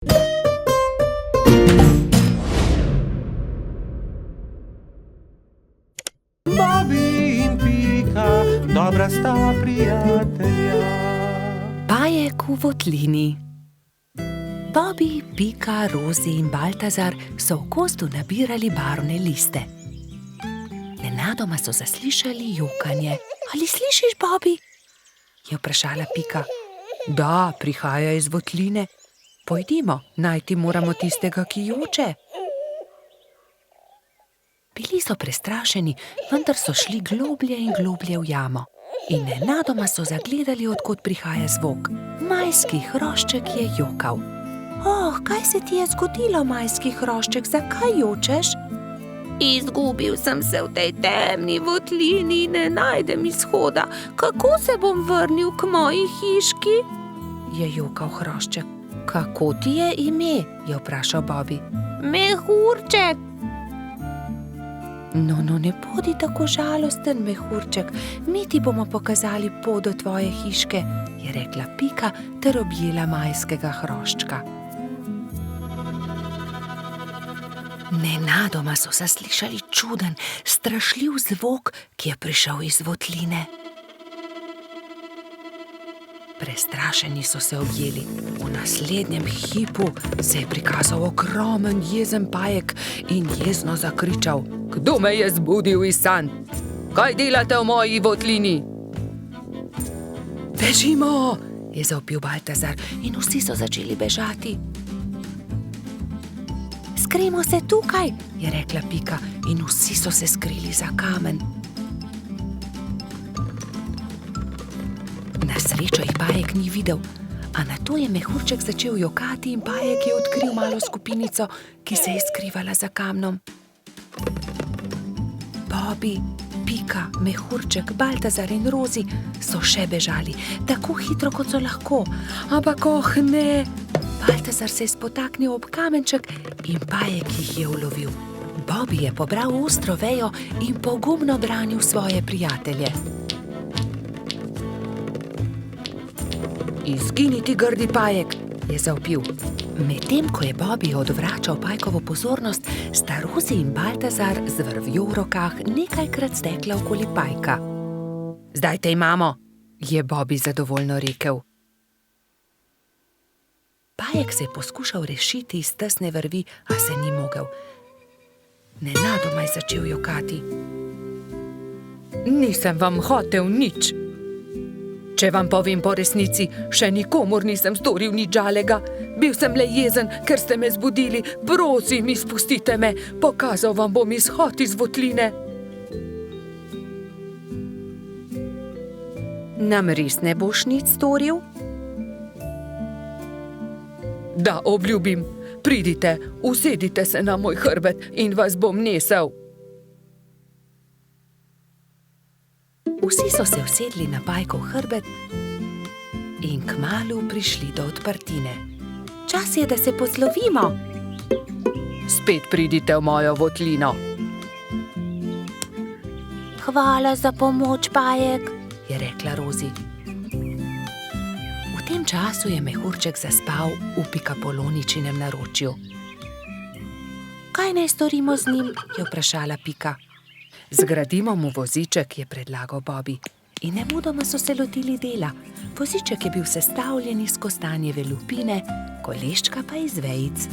Bobby in Pika, dobra sta prijatelja. Bajek v votlini. Bobby, Pika, Rozi in Baltazar so v gozdu nabirali barvne liste. Nenadoma so zaslišali jokanje. Ali slišiš, Bobby? Je vprašala Pika. Da, prihaja iz votline. Pojdimo, najti moramo tistega, ki joče. Bili so prestrašeni, vendar so šli globlje in globlje v jamo. In nenadoma so zagledali, od kod prihaja zvok. Majski hrošček je jokal. Oh, kaj se ti je zgodilo, majski hrošček, zakaj jočeš? Izgubil sem se v tej temni votlini in ne najdem izhoda. Kako se bom vrnil k moji hiški? Je jokal hrošček. Kako ti je ime? Je vprašal Bobby. Mehurček. No, ne bodi tako žalosten, mehurček. Mi ti bomo pokazali pot do tvoje hiške, je rekla Pika ter objela majskega hroščka. Nenadoma so zaslišali čuden, strašljiv zvok, ki je prišel iz votline. Prestrašeni so se objeli. V naslednjem hipu se je prikazal ogromen jezen pajek in jezno zakričal: Kdo me je zbudil iz sanj? Kaj delate v moji votlini? Bežimo, je zavpil Baltazar in vsi so začeli bežati. Skrijmo se tukaj, je rekla Pika in vsi so se skrili za kamen. Na srečo jih pajek ni videl, a nato je mehurček začel jokati in pajek je odkril malo skupinico, ki se je skrivala za kamnom. Bobby, Pika, mehurček, Baltazar in Rozi so še bežali, tako hitro, kot so lahko. Ampak ne! Baltazar se je spotaknil ob kamenček in pajek jih je ulovil. Bobby je pobral ostro vejo in pogumno branil svoje prijatelje. Izginiti, grdi pajek, je zavpil. Medtem ko je Bobby odvračal pajkovo pozornost, sta Rozi in Baltazar z vrvjo v rokah nekajkrat stekla okoli pajka. Zdaj te imamo, je Bobby zadovoljno rekel. Pajek se je poskušal rešiti iz tesne vrvi, a se ni mogel. Nenadoma je začel jokati. Nisem vam hotel nič. Če vam povem po resnici, še nikomur nisem storil nič žalega. Bil sem le jezen, ker ste me zbudili. Prosim, izpustite me. Pokazal vam bom izhod iz votline. Nam res ne boš nič storil? Da, obljubim. Pridite, usedite se na moj hrbet in vas bom nesel. Vsi so se usedli na pajkov hrbet in kmalu prišli do odprtine. Čas je, da se poslovimo. Spet pridite v mojo votlino. Hvala za pomoč, pajek, je rekla Rozi. V tem času je mehurček zaspal v Pikapoloničinem naročju. Kaj naj storimo z njim, je vprašala Pika. Zgradimo mu voziček, je predlagal Bobby. In nemudoma so se lotili dela. Voziček je bil sestavljen iz kostanjeve lupine, koleščka pa iz vejic.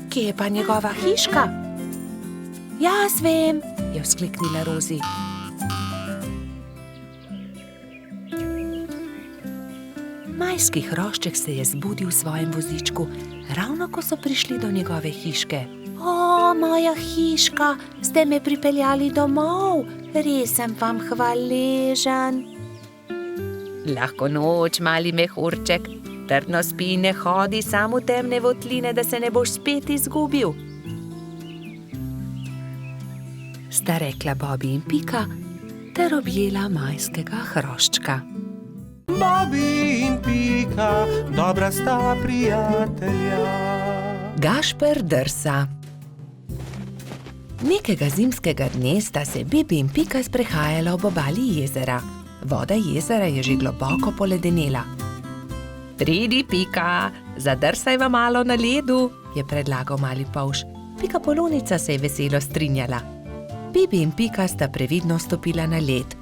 Kje je pa njegova hiška? Jaz vem, je vzkliknila Rozi. Majski hrošček se je zbudil v svojem vozičku, ravno ko so prišli do njegove hiške. O, moja hiška, ste me pripeljali domov, res sem vam hvaležen. Lahko noč, mali mehurček, trdno spi in ne hodi sam v temne votline, da se ne boš spet izgubil. Sta rekla Bobby in Pika ter objela majskega hroščka. Bobby in Pika, dobra sta prijatelja. Gašper drsa. Nekega zimskega dne sta se Bibi in Pika sprehajala ob obali jezera. Voda jezera je že globoko poledenela. Pridi, Pika, zadrsajva malo na ledu, je predlagal mali polž. Pikapolonica se je veselo strinjala. Bibi in Pika sta previdno stopila na led.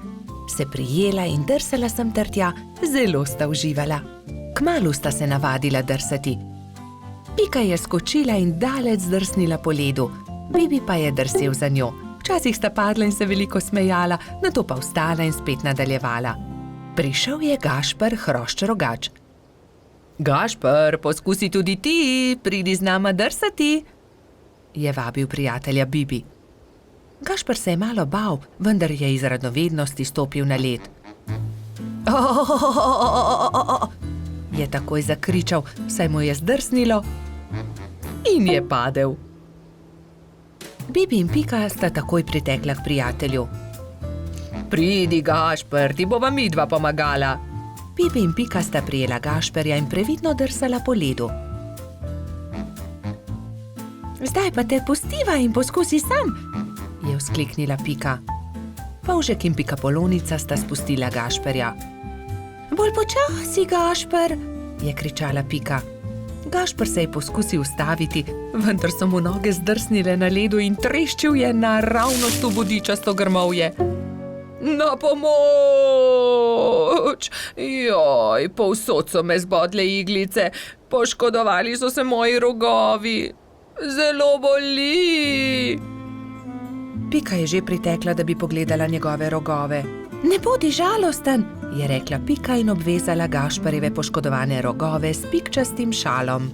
Se prijela in drsala sem ter tja, zelo sta uživala. Kmalu sta se navadila drsati. Pika je skočila in daleč zdrsnila po ledu, Bibi pa je drsel za njo. Včasih sta padla in se veliko smejala, nato pa vstala in spet nadaljevala. Prišel je Gašper Hrošč-Rogač. Gašper, poskusi tudi ti, pridi z nama drsati, je vabil prijatelja Bibi. Gašper se je malo bal, vendar je iz radovednosti stopil na led. Je takoj zakričal, saj mu je zdrsnilo in je padel. Bibi in Pika sta takoj pritekla k prijatelju. Pridi, Gašper, ti bova midva pomagala. Bibi in Pika sta prijela Gašperja in previdno drsala po ledu. Zdaj pa te pustiva in poskusi sam, je vzkliknila Pika. Polžek in Pikapolonica sta spustila Gašperja. Bolj počasi, Gašper, je kričala Pika. Gašper se je poskusil ustaviti, vendar so mu noge zdrsnile na ledu in treščil je naravnost v bodičasto grmovje. Na pomoč! Joj, povsod so me zbodle iglice, poškodovali so se moji rogovi. Zelo boli! Pika je že pritekla, da bi pogledala njegove rogove. Ne bodi žalosten, je rekla Pika in obvezala Gašperjeve poškodovane rogove s pikčastim šalom.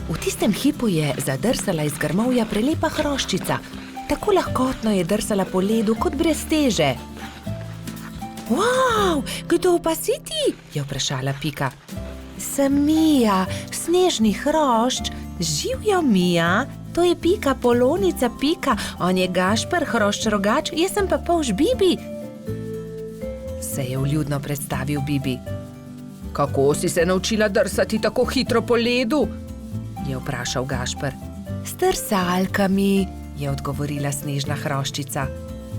V tistem hipu je zadrsala iz grmovja prelepa hroščica. Tako lahkotno je drsala po ledu kot brez teže. Wow, kdo pa si ti? Je vprašala Pika. Sem Mija, snežni hrošč. Živjo, Mija, to je Pikapolonica Pika, on je Gašper Hrošč-Rogač, jaz sem pa polž Bibi. Se je vljudno predstavil Bibi. Kako si se naučila drsati tako hitro po ledu? Je vprašal Gašper. S drsalkami, je odgovorila snežna hroščica.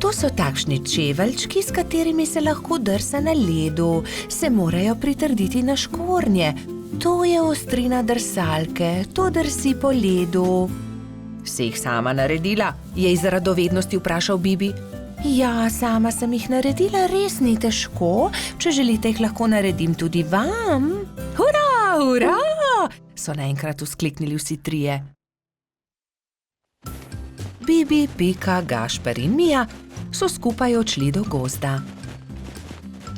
To so takšni čeveljčki, s katerimi se lahko drsa na ledu, se morajo pritrditi na škornje. To je ostrina drsalke, to drsi po ledu. Si jih sama naredila? Je iz radovednosti vprašal Bibi. Ja, sama sem jih naredila, res ni težko. Če želite, jih lahko naredim tudi vam. Hurra, hurra! So naenkrat vzkliknili vsi trije. Bibi, Pika, Gašper in Mija so skupaj odšli do gozda.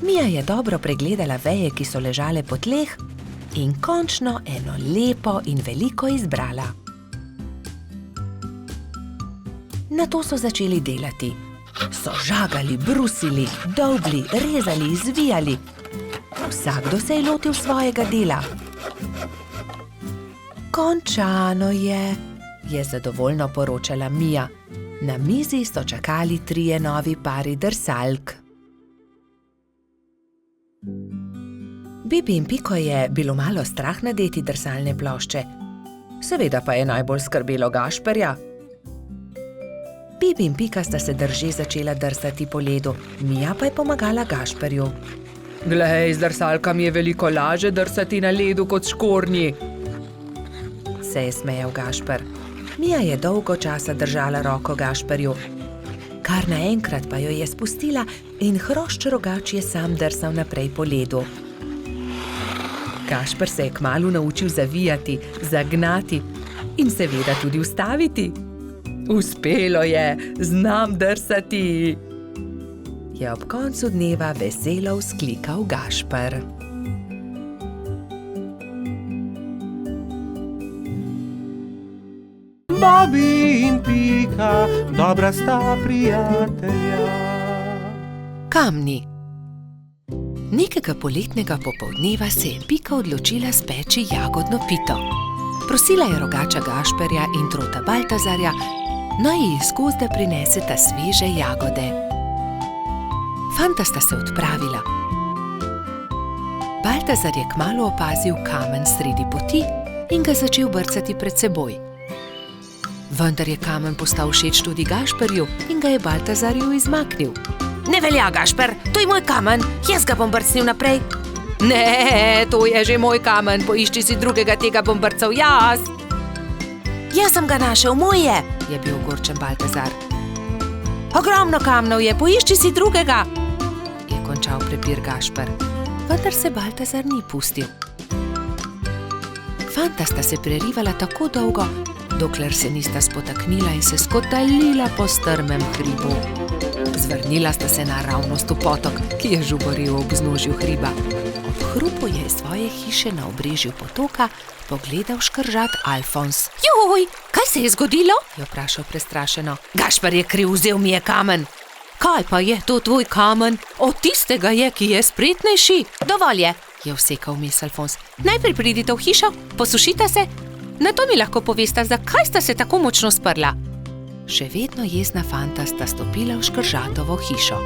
Mija je dobro pregledala veje, ki so ležale po tleh, in končno eno lepo in veliko izbrala. Nato so začeli delati. So žagali, brusili, dolgli, rezali, zvijali. Vsakdo se je lotil svojega dela. Končano je zadovoljno poročala Mija. Na mizi so čakali trije novi pari drsalk. Bibi in Piko je bilo malo strah nadeti drsalne plošče. Seveda pa je najbolj skrbelo Gašperja. Bibi in Pika sta se drže začela drsati po ledu, Mija pa je pomagala Gašperju. Glej, z drsalkami je veliko laže drsati na ledu kot škornji, se je smejal Gašper. Mija je dolgo časa držala roko Gašperju. Kar naenkrat pa jo je spustila in Hrošč-Rogač je sam drsal naprej po ledu. Gašper se je kmalu naučil zavijati, zagnati in seveda tudi ustaviti. Uspelo je, znam drsati, je ob koncu dneva veselo vzklikal Gašper. Bobi in Pika, dobra sta prijatelja. Kamni. Nekega poletnega popoldneva se je Pika odločila speči jagodno pito. Prosila je rogača Gašperja in trota Baltazarja, naj ji iz gozda prineseta sveže jagode. Fanta sta se odpravila. Baltazar je kmalu opazil kamen sredi poti in ga začel brcati pred seboj. Vendar je kamen postal všeč tudi Gašperju in ga je Baltazarju izmaknil. Ne velja, Gašper, to je moj kamen, jaz ga bom brcnil naprej, Ne, to je že moj kamen, poišči si drugega, tega bom brcal jaz. Jaz sem ga našel, moj je bil ogorčen Baltazar. Ogromno kamnov je, poišči si drugega, je končal prepir Gašper. Vendar se Baltazar ni pustil. Fanta sta se prerivala tako dolgo, dokler se nista spotaknila in se skotalila po strmem hribu. Zvrnila sta se naravnost v potok, ki je žuboril ob vznožju hriba. Ob hrupu je iz svoje hiše na obrežju potoka pogledal škržat Alfons. Joj, kaj se je zgodilo? Je vprašal prestrašeno. Gašper je kriv, vzel mi je kamen. Kaj pa je to tvoj kamen? Od tistega je, ki je spretnejši. Dovolj je vsekal vmes Alfons. Najprej pridite v hišo, posušite se, nato mi lahko povesta, zakaj sta se tako močno sprla. Še vedno jezna fanta sta stopila v škržatovo hišo.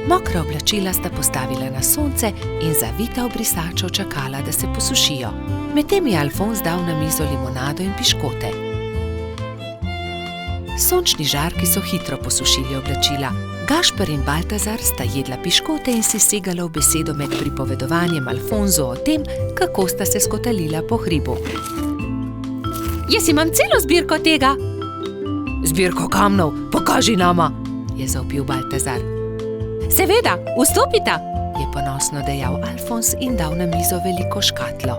Mokra oblačila sta postavila na sonce in zavita v brisačo čakala, da se posušijo. Medtem je Alfons dal na mizo limonado in piškote. Sončni žarki so hitro posušili oblačila. Gašper in Baltazar sta jedla piškote in si segala v besedo med pripovedovanjem Alfonzu o tem, kako sta se skotalila po hribu. Jaz imam celo zbirko tega. Zbirko kamnov, pokaži nama, je zavpil Baltazar. Seveda, vstopita, je ponosno dejal Alfons in dal na mizo veliko škatlo.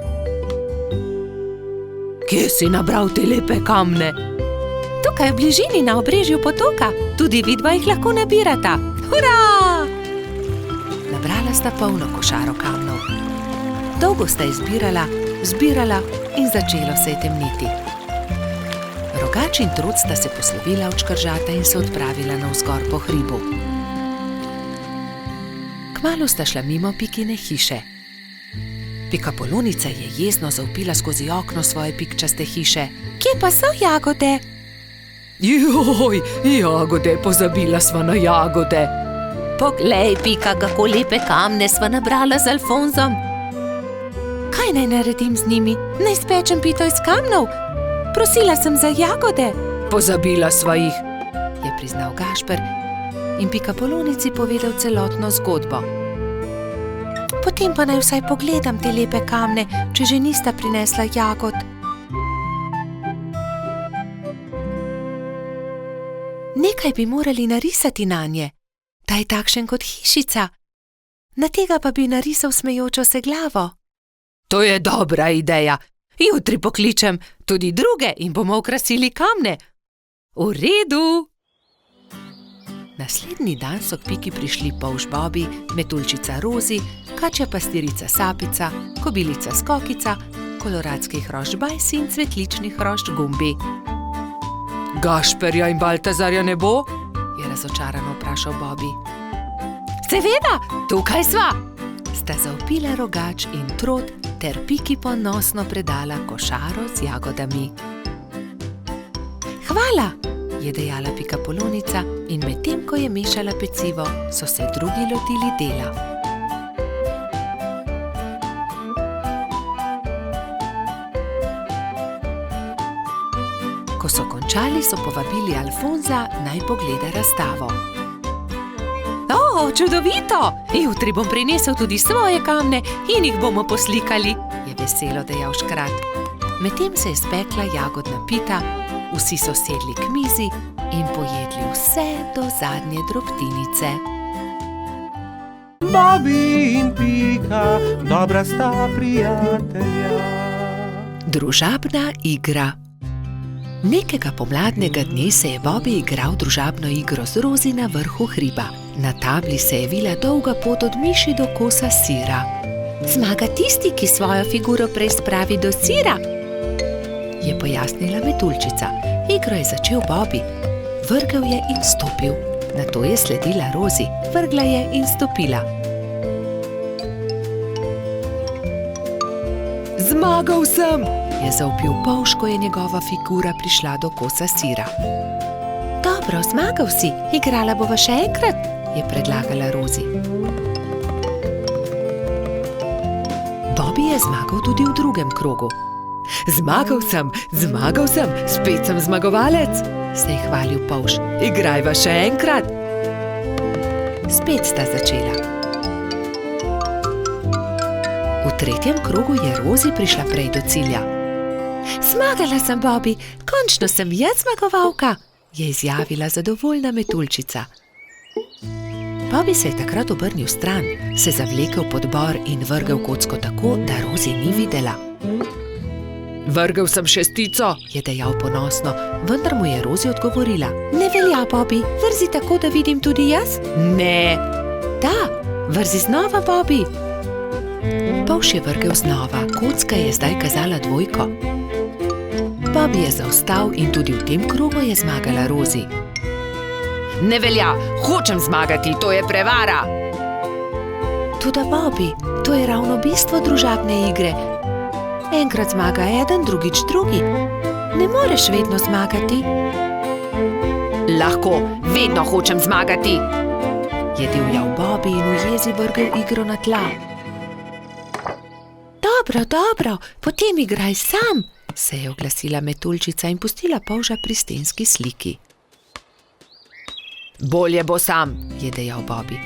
Kje si nabral te lepe kamne? Tukaj v bližini na obrežju potoka, tudi vidva jih lahko nabirata. Hurra! Nabrala sta polno košaro kamnov. Dolgo sta izbirala, zbirala in začelo se je temniti. Rogač in Trud sta se poslovila od škržata in se odpravila navzgor po hribu. Kmalu sta šla mimo Pikine hiše. Pikapolonica je jezno zavpila skozi okno svoje pikčaste hiše. Kje pa so jagode? Joj, jagode, pozabila sva na jagode. Poglej, Pika, kako lepe kamne sva nabrala z Alfonzom. Kaj naj naredim z njimi? Naj spečem pito iz kamnov? Prosila sem za jagode. Pozabila sva jih, je priznal Gašper in Pikapolonici povedal celotno zgodbo. Potem pa naj vsaj pogledam te lepe kamne, če že nista prinesla jagod. Nekaj bi morali narisati nanje, ta je takšen kot hišica. Na tega pa bi narisal smejočo se glavo. To je dobra ideja. Jutri pokličem tudi druge in bomo okrasili kamne. V redu. Naslednji dan so k Piki prišli polž Bobi, metuljčica Rozi, kačja pastirica Sapica, kobilica Skokica, koloradski hrošč Bajsi in cvetlični hrošč Gumbi. Gašperja in Baltazarja ne bo? Je razočarano vprašal Bobi. Seveda, tukaj sva! Sta zavpila Rogač in Trod ter Piki ponosno predala košaro z jagodami. Hvala, je dejala Pikapolonica in medtem, ko je mešala pecivo, so se drugi lotili dela. Ko so končali, so povabili Alfonza, naj pogleda razstavo. O, čudovito! Jutri bom prinesel tudi svoje kamne in jih bomo poslikali, je veselo dejal škrat. Medtem se je spekla jagodna pita, vsi so sedli k mizi in pojedli vse do zadnje drobtinice. Bobi in Pika, dobra sta prijatelja. Družabna igra. Nekega pomladnega dne se je Bobi igral družabno igro z Rozi na vrhu hriba. Na tabli se je vila dolga pot od miši do kosa sira. Zmaga tisti, ki svojo figuro prej spravi do sira, je pojasnila metuljčica. Igro je začel Bobi. Vrgel je in stopil. Nato je sledila Rozi. Vrgla je in stopila. Zmagal sem! Je zavpil polž, ko je njegova figura prišla do kosa sira. Dobro, zmagal si, igrala bova še enkrat, je predlagala Rozi. Bobi je zmagal tudi v drugem krogu. Zmagal sem, spet sem zmagovalec, se je hvalil polž. Igrajva še enkrat. Spet sta začela. V tretjem krogu je Rozi prišla prej do cilja. Zmagala sem, Bobby, končno sem jaz zmagovalka, je izjavila zadovoljna metuljčica. Bobby se je takrat obrnil stran, se zavlekel pod bor in vrgel kocko tako, da Rozi ni videla. Vrgel sem šestico, je dejal ponosno, vendar mu je Rozi odgovorila. Ne velja, Bobby, vrzi tako, da vidim tudi jaz? Ne. Da, vrzi znova, Bobby. Polž je vrgel znova, kocka je zdaj kazala dvojko. Bobby je zaostal in tudi v tem krogu je zmagala Rozi. Ne velja, hočem zmagati, to je prevara. Toda, Bobby, to je ravno bistvo družabne igre. Enkrat zmaga eden, drugič drugi. Ne moreš vedno zmagati. Lahko, vedno hočem zmagati, je divjal Bobby in v jezi vrgel igro na tla. Dobro, dobro, potem igraj sam, se je oglasila metuljčica in pustila polža pri stenski sliki. Bolje bo sam, je dejal Bobby.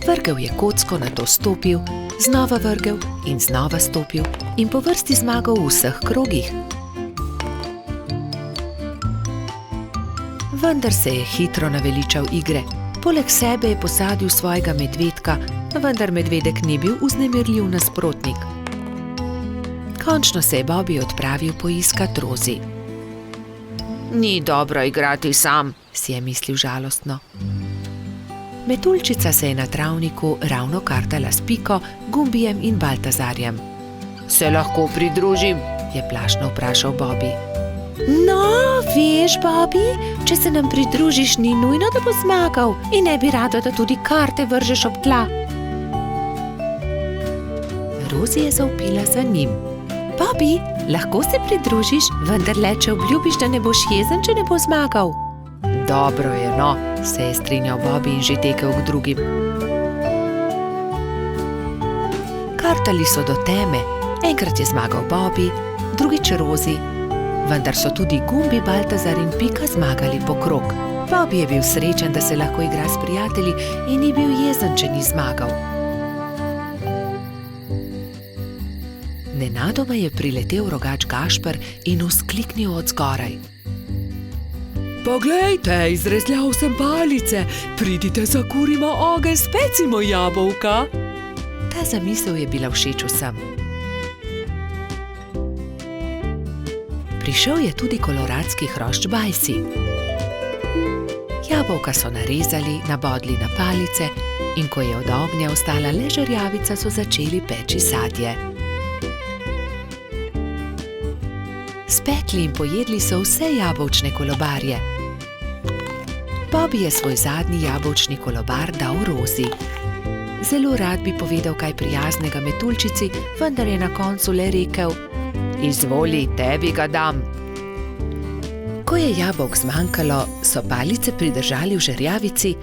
Vrgel je kocko, nato stopil, znova vrgel in znova stopil in po vrsti zmagal v vseh krogih. Vendar se je hitro naveličal igre. Poleg sebe je posadil svojega medvedka, vendar medvedek ni bil vznemirljiv nasprotnik. Končno se je Bobby odpravil poiskat Rozi. Ni dobro igrati sam, si je mislil žalostno. Metuljčica se je na travniku ravno kartala s Piko, Gumbijem in Baltazarjem. Se lahko pridružim, je plašno vprašal Bobby. No, veš, Bobby, če se nam pridružiš, ni nujno, da bo zmagal in ne bi rado, da tudi karte vržeš ob tla. Rozi je zavpila za njim. Bobby, lahko se pridružiš, vendar le, če obljubiš, da ne boš jezen, če ne bo zmagal. Dobro je, no, se je strinjal Bobby in že tekel k drugim. Kartali so do teme. Enkrat je zmagal Bobby, drugič Rozi, vendar so tudi Gumbi, Baltazar in Pika zmagali po krog. Bobby je bil srečen, da se lahko igra s prijatelji in ni bil jezen, če ni zmagal. Nenadoma je priletel rogač Gašper in vzkliknil od zgoraj. Poglejte, izrezljal sem palice, pridite, zakurimo ogenj, specimo jabolka. Ta zamisel je bila všeč vsem. Prišel je tudi koloradski hrošč Bajsi. Jabolka so narezali, nabodli na palice in ko je od ognja ostala le žerjavica, so začeli peči sadje. Spekli in pojedli so vse jabolčne kolobarje. Bobby je svoj zadnji jabolčni kolobar dal Rozi. Zelo rad bi povedal kaj prijaznega metuljčici, vendar je na koncu le rekel: Izvoli, tebi ga dam. Ko je jabolk zmanjkalo, so palice pridržali v žerjavici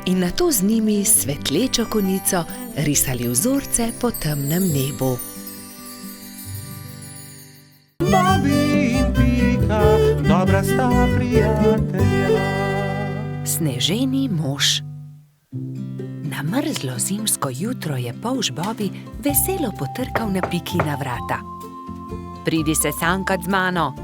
in nato z njimi s svetlečo konico risali vzorce po temnem nebu. Bobby in Pika, dobra sta prijatelja. Sneženi mož. Na mrzlo zimsko jutro je polž Bobby veselo potrkal na Pikina vrata. Pridi se sankat z mano.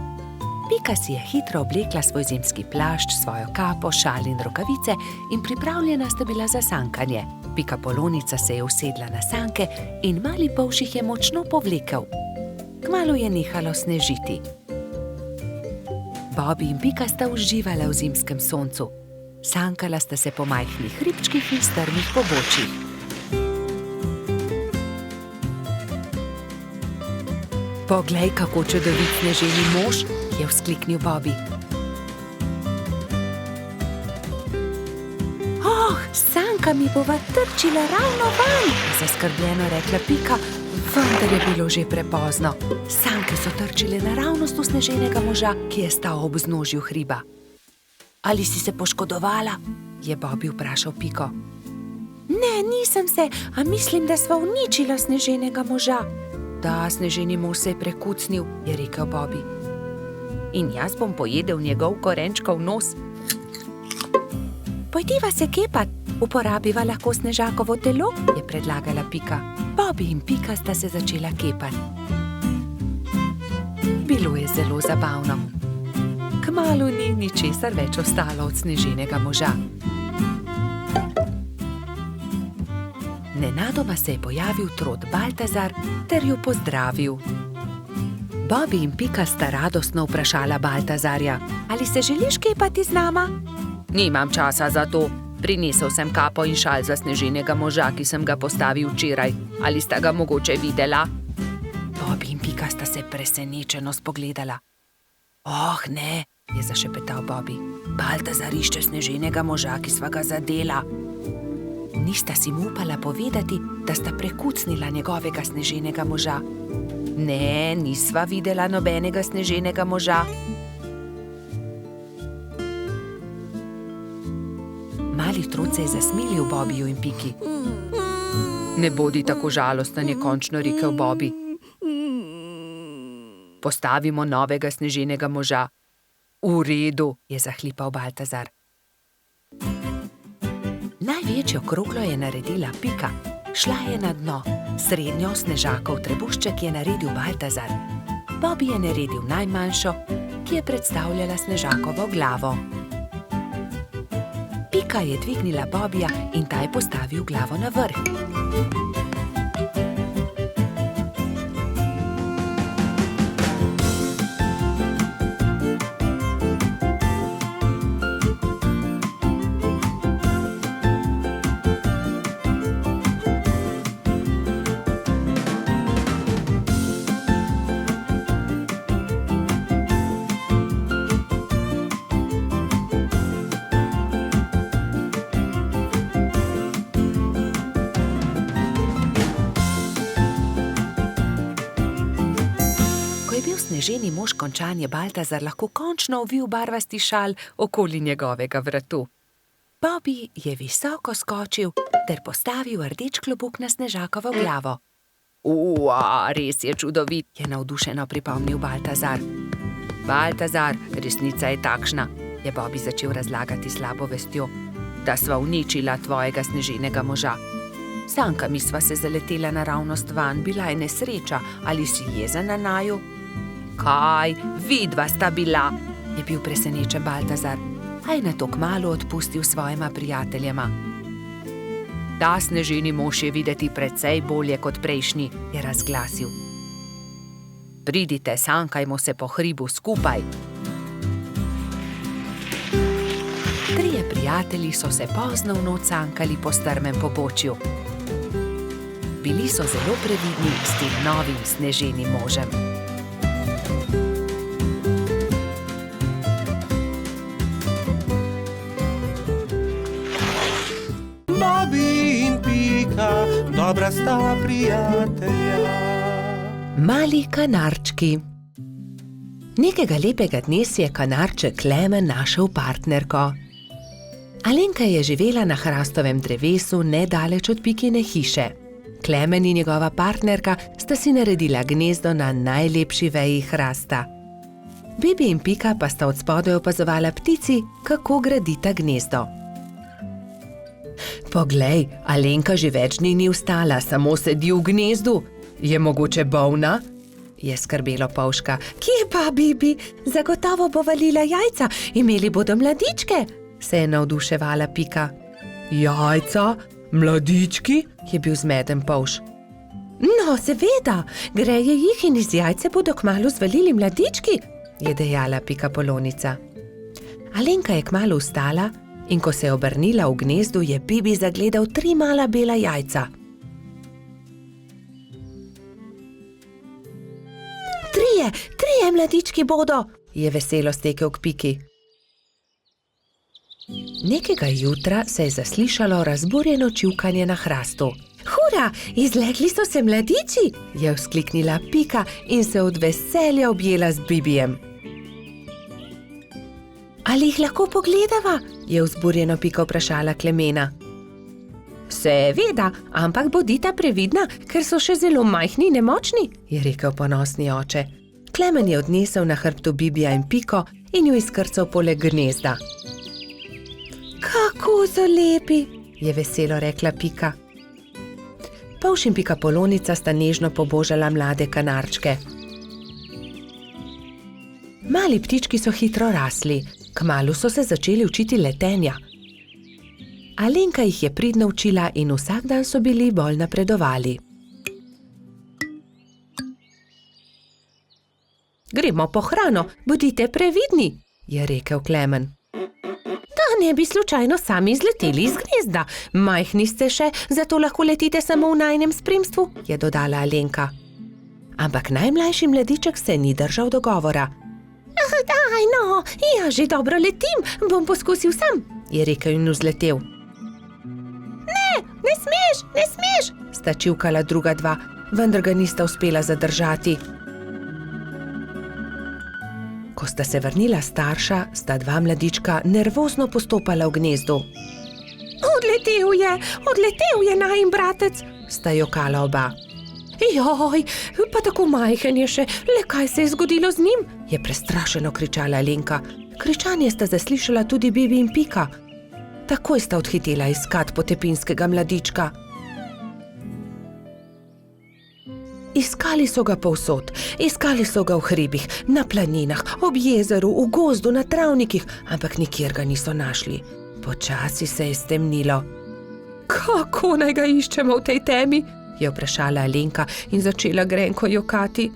Pika si je hitro oblekla svoj zimski plašč, svojo kapo, šal in rokavice in pripravljena sta bila za sankanje. Pika Polonica se je usedla na sanke in mali polž jih je močno povlekel. Kmalu je nehalo snežiti. Bobby in Pika sta uživala v zimskem soncu. Sankala sta se po majhnih hribčkih in strmih pobočjih. Poglej, kako čudovit sneženi mož, je vzkliknil Bobby. Oh, sanka mi bova trčila ravno van, je zaskrbljeno rekla Pika, vendar je bilo že prepozno. Sanke so trčile naravnost v sneženega moža, ki je stal ob vznožju hriba. Ali si se poškodovala? Je Bobby vprašal Piko. Ne, nisem se, a mislim, da sva uničila sneženega moža. Da, sneženi mož se je prekucnil, je rekel Bobby. In jaz bom pojedel njegov korenčkov nos. Pojdiva se kepat, Uporabiva lahko Snežakovo telo, je predlagala Pika. Bobby in Pika sta se začela kepati. Bilo je zelo zabavno. Kmalu ni ničesar več ostalo od sneženega moža. Nenadoma se je pojavil trod Baltazar ter jo pozdravil. Bobby in Pika sta radostno vprašala Baltazarja: Ali se želiš kepati z nama? Nimam časa za to. Prinesel sem kapo in šal za sneženega moža, ki sem ga postavil včeraj. Ali sta ga mogoče videla? Bobby in Pika sta se presenečeno spogledala. Oh, ne, je zašepetal Bobby. Baltazar išče sneženega moža, ki sva ga zadela. Nista si mu upala povedati, da sta prekucnila njegovega sneženega moža. Ne, nisva videla nobenega sneženega moža. Mali trud se je zasmilil Bobbyju in Piki. Ne bodi tako žalosten, je končno rekel Bobby. Postavimo novega sneženega moža. V redu, je zahlipal Baltazar. Največjo kroglo je naredila Pika. Šla je na dno. Srednjo Snežakov trebušček je naredil Baltazar. Bobby je naredil najmanjšo, ki je predstavljala Snežakovo glavo. Pika je dvignila Bobbyja in ta je postavil glavo na vrh. Sneženi mož končan je Baltazar lahko končno ovil barvasti šal okoli njegovega vratu. Bobby je visoko skočil ter postavil rdeč klobuk na Snežakovo glavo. Res je čudovit, je navdušeno pripomnil Baltazar. Baltazar, resnica je takšna, je Bobby začel razlagati slabo vestjo, da sva uničila tvojega sneženega moža. S sankami sva se zaletela naravnost vanj, bila je nesreča, ali si jezen na naju? Kaj, vidva sta bila, je bil presenečen Baltazar, a je nato kmalu odpustil svojima prijateljema. Ta sneženi mož je videti precej bolje kot prejšnji, je razglasil. Pridite, sankajmo se po hribu skupaj. Trije prijatelji so se pozno v noč sankali po strmem pobočju. Bili so zelo previdni s tem novim sneženim možem. Bobby in Pika, dobra sta prijatelja. Mali kanarčki. Nekega lepega dne si je kanarček Klemen našel partnerko. Alenka je živela na hrastovem drevesu nedaleč od Pikine hiše. Klemen in njegova partnerka sta si naredila gnezdo na najlepši veji hrasta. Bibi in Pika pa sta od spodaj opazovala ptici, kako gradita gnezdo. Poglej, Alenka že več dni ni vstala, samo sedi v gnezdu. Je mogoče bolna? Je skrbelo Polžka. Kje pa, Bibi? Zagotovo bo valila jajca, imeli bodo mladičke, se je navduševala Pika. Jajca? Mladički? Je bil zmeden Polž. No, seveda, greje jih in iz jajce bodo kmalu zvalili mladički, je dejala Pika Polonica. Alenka je kmalu vstala in ko se je obrnila v gnezdu, je Bibi zagledal 3 mala bela jajca. Trije mladički bodo, je veselo stekel k Piki. Nekega jutra se je zaslišalo razburjeno čivkanje na hrastu. Hura, izlegli so se mladiči, je vzkliknila Pika in se od veselja objela z Bibijem. Ali jih lahko pogledava? Je vzburjeno Pika vprašala Klemena. Seveda, ampak bodita previdna, ker so še zelo majhni in nemočni, je rekel ponosni oče. Klemen je odnesel na hrbtu Bibija in Piko in jo izkrcal poleg gnezda. Kako so lepi, je veselo rekla Pika. Polž in Pikapolonica sta nežno pobožala mlade kanarčke. Mali ptički so hitro rasli, kmalu so se začeli učiti letenja. Alenka jih je pridno učila in vsak dan so bili bolj napredovali. Gremo po hrano, bodite previdni, je rekel Klemen. Da ne bi slučajno sami izleteli iz gnezda. Majhni ste še, zato lahko letite samo v najinem spremstvu, je dodala Alenka. Ampak najmlajši mladiček se ni držal dogovora. Daj no, ja že dobro letim, bom poskusil sam, je rekel in vzletel. Ne smeš, sta čivkala druga dva, vendar ga nista uspela zadržati. Ko sta se vrnila starša, sta dva mladička nervozno postopala v gnezdu. Odletel je najin bratec, sta jokala oba. Joj, pa tako majhen je še, le kaj se je zgodilo z njim, je prestrašeno kričala Alenka. Kričanje sta zaslišala tudi Bibi in Pika. Takoj sta odhitela iskat potepinskega mladička. Iskali so ga povsod, iskali so ga v hribih, na planinah, ob jezeru, v gozdu, na travnikih, ampak nikjer ga niso našli. Počasi se je stemnilo. Kako naj ga iščemo v tej temi? Je vprašala Alenka in začela grenko jokati.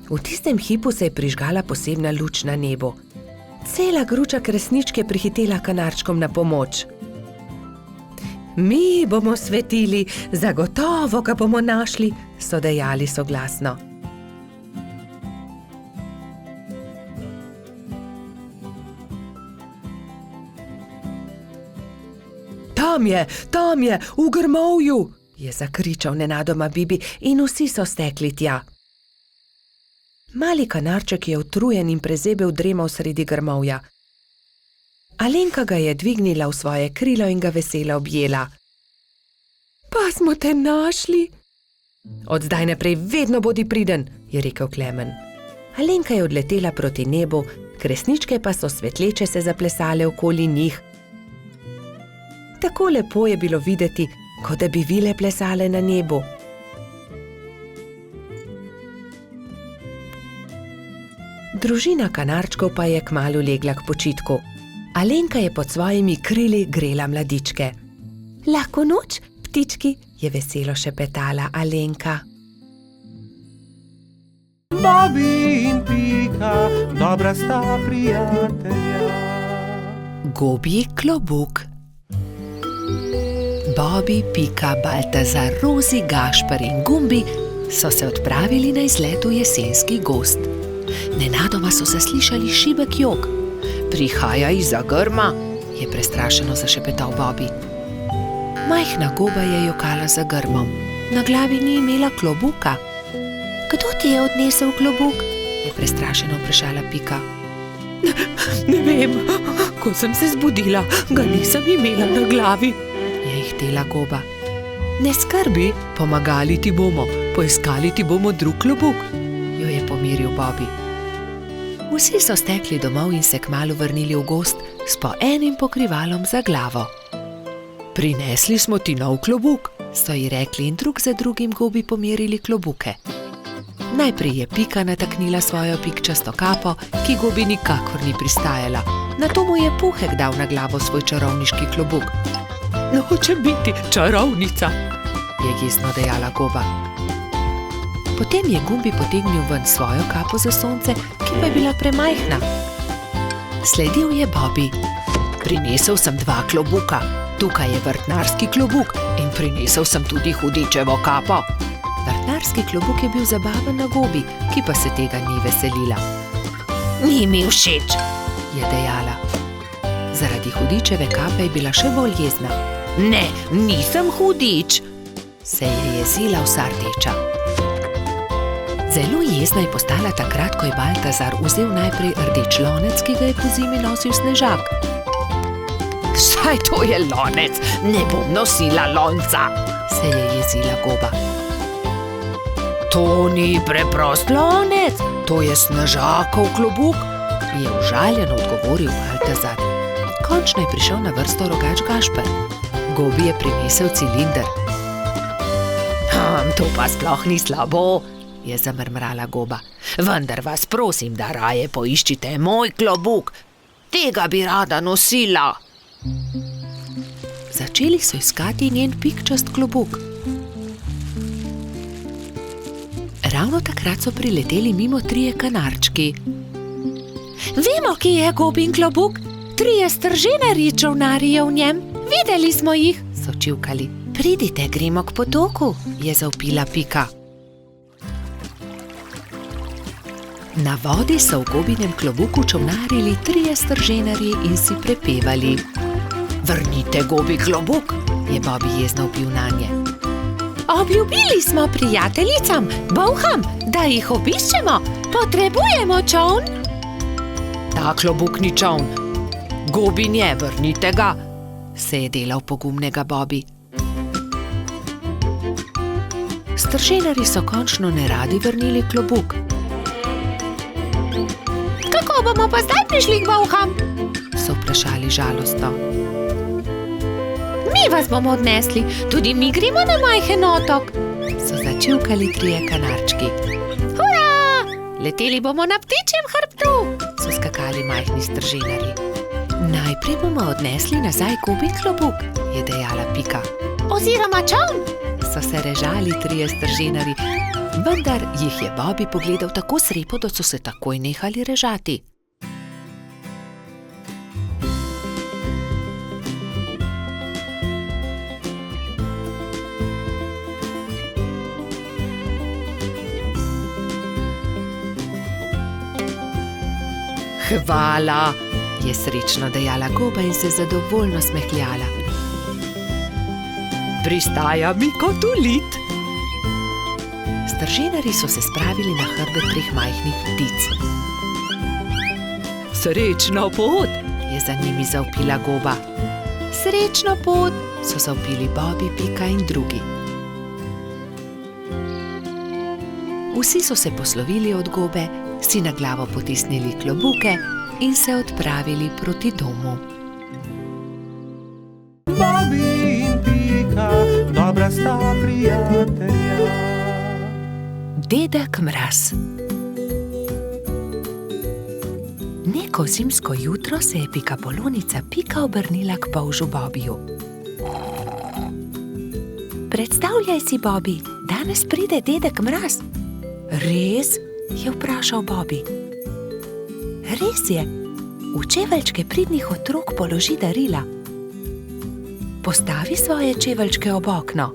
V tistem hipu se je prižgala posebna luč na nebu. Cela gruča kresničk je prihitela kanarčkom na pomoč. Mi bomo svetili, zagotovo ga bomo našli, so dejali soglasno. Tam je, v grmovju, je zakričal nenadoma Bibi in vsi so stekli tja. Mali kanarček je utrujen in prezebel dremal sredi grmovja. Alenka ga je dvignila v svoje krilo in ga veselo objela. Pa smo te našli. Od zdaj naprej vedno bodi priden, je rekel Klemen. Alenka je odletela proti nebu, kresničke pa so svetleče se zaplesale okoli njih. Tako lepo je bilo videti, kot da bi vile plesale na nebu. Družina kanarčkov pa je kmalu legla k počitku. Alenka je pod svojimi krili grela mladičke. Lahko noč, ptički, je veselo šepetala Alenka. Bobi in Pika, dobra sta prijatelja. Gobji klobuk. Bobi, Pika, Baltazar, Rozi, Gašper in Gumbi so se odpravili na izlet v jesenski gozd. Nenadoma so zaslišali šibek jok. Prihaja izza grma, je prestrašeno zašepetal Bobi. Majhna goba je jokala za grmom. Na glavi ni imela klobuka. Kdo ti je odnesel klobuk? Je prestrašeno vprašala Pika. Ne vem, ko sem se zbudila, ga nisem imela na glavi, je ihtela goba. Ne skrbi, pomagali ti bomo, poiskali ti bomo drug klobuk, jo je pomiril Bobi. Vsi so stekli domov in se kmalu vrnili v gozd s po enim pokrivalom za glavo. Prinesli smo ti nov klobuk, so ji rekli in drug za drugim gobi pomerili klobuke. Najprej je Pika nataknila svojo pikčasto kapo, ki gobi nikakor ni pristajala. Nato mu je Puhek dal na glavo svoj čarovniški klobuk. Hočem biti čarovnica, je jezno dejala goba. Potem je Gumbi potegnil ven svojo kapo za sonce, ki pa je bila premajhna. Sledil je Bobi. Prinesel sem 2 klobuka. Tukaj je vrtnarski klobuk in prinesel sem tudi hudičevo kapo. Vrtnarski klobuk je bil zabaven na gobi, ki pa se tega ni veselila. Ni mi všeč, je dejala. Zaradi hudičeve kape je bila še bolj jezna. Ne, nisem hudič, se je jezila vsa rdeča. Zelo jezna je postala takrat, ko je Baltazar vzel najprej rdeč lonec, ki ga je pozimi nosil Snežak. Saj to je lonec, ne bom nosila lonca, se je jezila goba. To ni preprost lonec, to je Snežakov klobuk, je užaljeno odgovoril Baltazar. Končno je prišel na vrsto rogač Gašper. Gobi je prinesel cilinder. To pa sploh ni slabo, je zamrmrala Goba. Vendar vas prosim, da raje poiščite moj klobuk. Tega bi rada nosila. Začeli so iskati njen pikčast klobuk. Ravno takrat so prileteli mimo 3 kanarčki. Vemo, kje je Gobin klobuk. 3 strženarji čolnarijo v njem. Videli smo jih, so čivkali. Pridite, gremo k potoku, je zavpila Pika. Na vodi so v Gobinem klobuku čolnarili 3 strženarji in si prepevali. Vrnite Gobi klobuk, je Bobi jezno vpil nanje. Obljubili smo prijateljicam, bolham, da jih obiščemo. Potrebujemo čoln. Ta klobuk ni čoln. Gobin je, vrnite ga, se je delal pogumnega Bobi. Strženarji so končno neradi vrnili klobuk. Kako bomo pa zdaj prišli k bolham? So vprašali žalostno. Mi vas bomo odnesli, tudi mi gremo na majhen otok, so začivkali 3 kanarčki. Hurra! Leteli bomo na ptičjem hrbtu, so skakali majhni strženarji. Najprej bomo odnesli nazaj Gobin klobuk, je dejala Pika. Oziroma čoln, so se režali 3 strženarji, vendar jih je Bobi pogledal tako srepo, da so se takoj nehali režati. Hvala, je srečno dejala Goba in se zadovoljno smehljala. Pristaja mi kot ulit. Strženarji so se spravili na hrbet 3 majhnih ptic. Srečno pot, je za njimi zavpila Goba. Srečno pot, so zavpili Bobi, Pika in drugi. Vsi so se poslovili od Gobe, si na glavo potisnili klobuke in se odpravili proti domu. Bobi in Pika, dobra sta prijatelja. Dedek Mraz. Neko zimsko jutro se je pikapolonica Pika obrnila k polžu Bobiju. Predstavljaj si, Bobi, danes pride dedek Mraz. Res? Je vprašal Bobi. Res je, v čeveljčke pridnih otrok položi darila. Postavi svoje čeveljčke ob okno.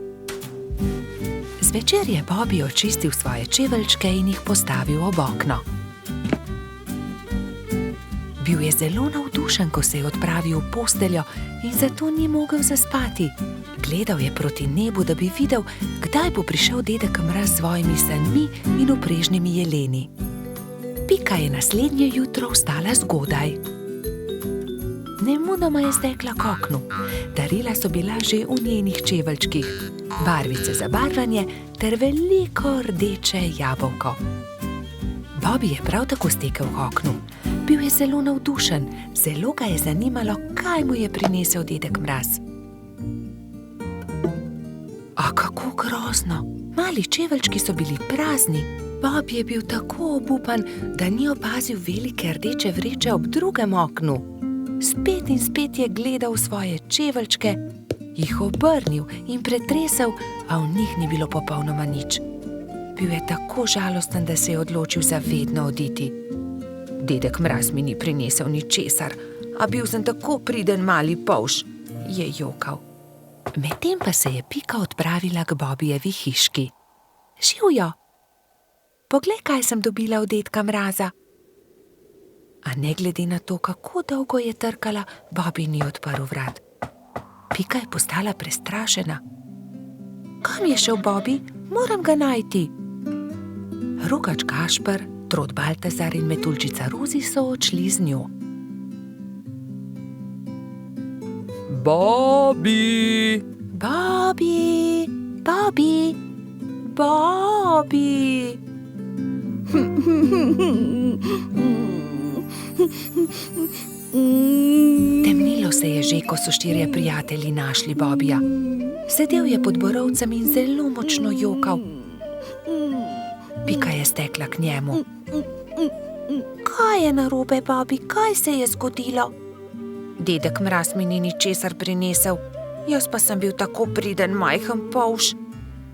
Zvečer je Bobi očistil svoje čeveljčke in jih postavil ob okno. Bil je zelo navdušen, ko se je odpravil v posteljo in zato ni mogel zaspati. Gledal je proti nebu, da bi videl, kdaj bo prišel dedek Mraz s svojimi sanmi in uprežnimi jeleni. Pika je naslednje jutro vstala zgodaj. Nemudoma je stekla k oknu. Darila so bila že v njenih čeveljčkih, barvice za barvanje ter veliko rdeče jabolko. Bobi je prav tako stekel k oknu. Bil je zelo navdušen, zelo ga je zanimalo, kaj mu je prinesel dedek Mraz. A kako grozno! Mali čeveljčki so bili prazni. Bobi je bil tako obupan, da ni opazil velike rdeče vreče ob drugem oknu. Spet in spet je gledal svoje čeveljčke, jih obrnil in pretresel, a v njih ni bilo popolnoma nič. Bil je tako žalosten, da se je odločil za vedno oditi. Dedek Mraz mi ni prinesel ničesar, a bil sem tako priden mali polž, je jokal. Medtem pa se je Pika odpravila k Bobijevi hiški. Živjo! Poglej, kaj sem dobila od dedka Mraza. A ne glede na to, kako dolgo je trkala, Bobi ni odprl vrat. Pika je postala prestrašena. Kam je šel Bobi? Moram ga najti. Rogač Gašper, Trod Baltazar in Metuljčica Rozi so odšli z njo. Bobi! Bobi! Bobi! Bobi! Temnilo se je že, ko so štirje prijatelji našli Bobija. Sedel je pod borovcem in zelo močno jokal. Pika je stekla k njemu. Kaj je narobe, Bobi? Kaj se je zgodilo? Dedek Mraz mi ni ničesar prinesel. Jaz pa sem bil tako priden majhen polž.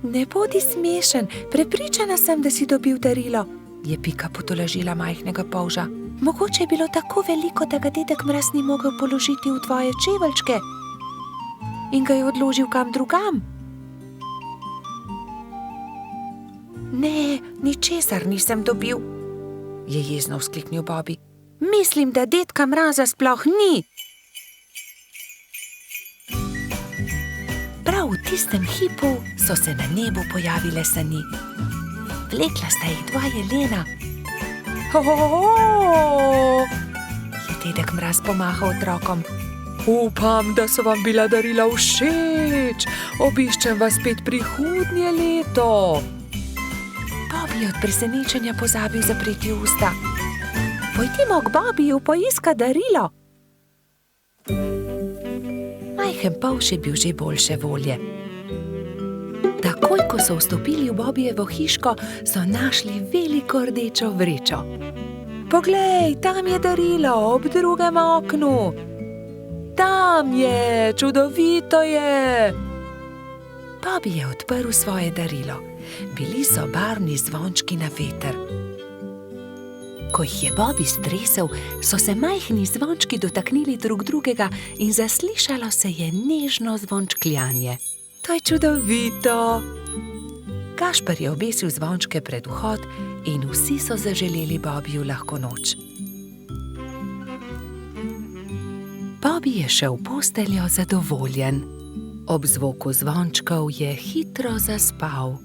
Ne bodi smešen, prepričana sem, da si dobil darilo, je Pika potolažila majhnega polža. Mogoče je bilo tako veliko, da ga dedek Mraz ni mogel položiti v tvoje čeveljčke in ga je odložil kam drugam. Ne, ničesar nisem dobil, je jezno vzkliknil Bobi. Mislim, da dedka Mraza sploh ni. Prav v tistem hipu so se na nebu pojavile sani. Vlekla sta jih dva jelena. Je dedek Mraz pomahal otrokom. Upam, da so vam bila darila všeč. Obiščem vas spet prihodnje leto. Bobi je od presenečenja pozabil zapreti usta. Pojdimo k Bobiju poiskat darilo. Majhen polž je bil že boljše volje. Takoj, ko so vstopili v Bobijevo hiško, so našli veliko rdečo vrečo. Poglej, tam je darilo, ob drugem oknu. Tam je, čudovito je. Bobi je odprl svoje darilo. Bili so barvni zvončki na veter. Ko jih je Bobi stresel, so se majhni zvončki dotaknili drug drugega in zaslišalo se je nežno zvončkljanje. To je čudovito. Gašper je obesil zvončke pred vhod in vsi so zaželeli Bobiju lahko noč. Bobi je šel v posteljo zadovoljen. Ob zvoku zvončkov je hitro zaspal.